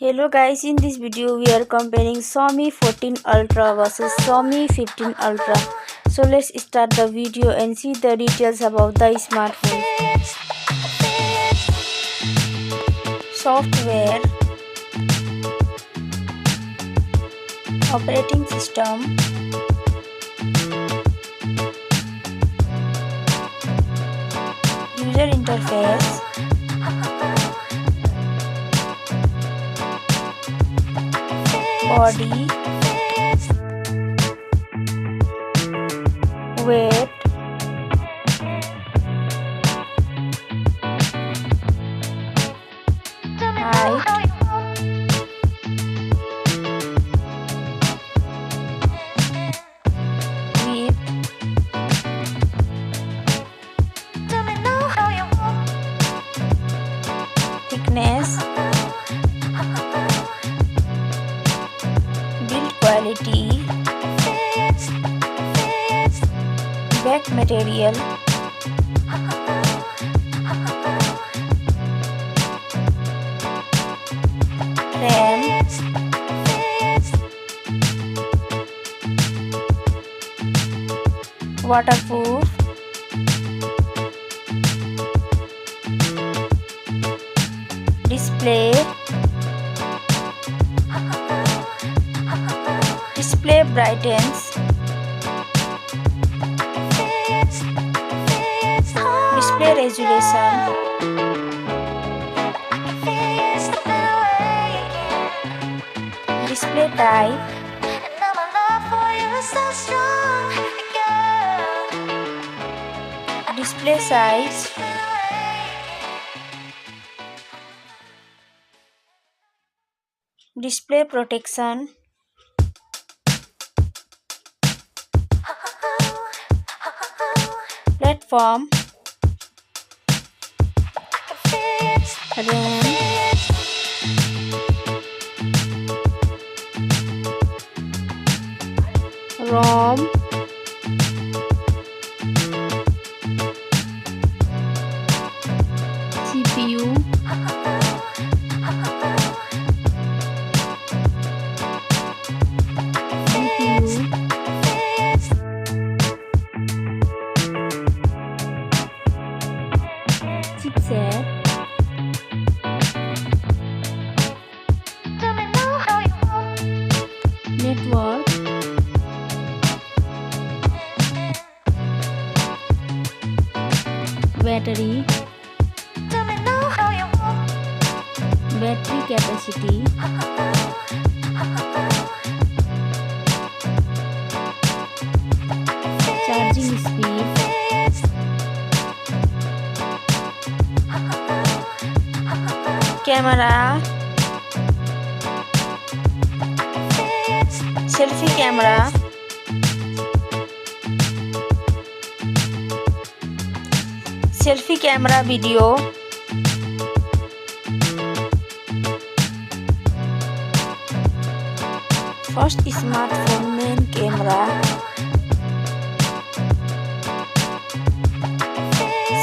Hello guys, in this video we are comparing Xiaomi 14 Ultra versus Xiaomi 15 Ultra. So let's start the video and see the details about the smartphone. Software, operating system, user interface, body, weight, height, width, thickness, build quality, back material, RAM, waterproof, display, display brightens, display resolution, display type, display size, display protection, platform, RAM, ROM, CPU, GPU, chipset, network, battery, battery capacity, charging speed, camera, selfie camera, selfie camera video, first smartphone main camera,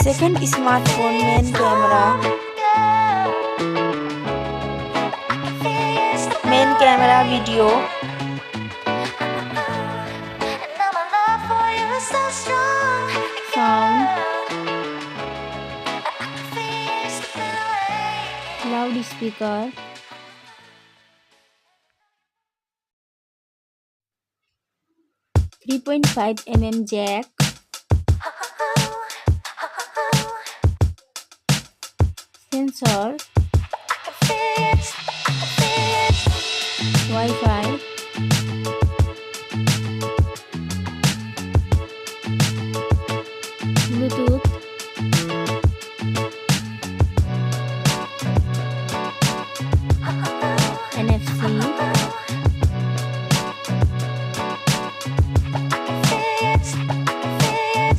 second smartphone main camera, main camera video, sound, loudspeaker, 3.5 mm jack, sensor, Wi-Fi, Bluetooth, NFC,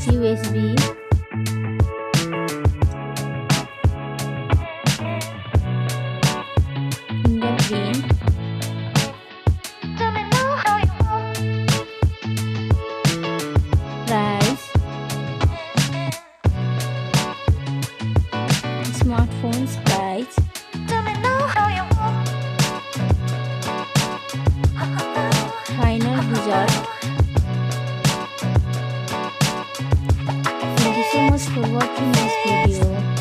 USB, fingerprint, video.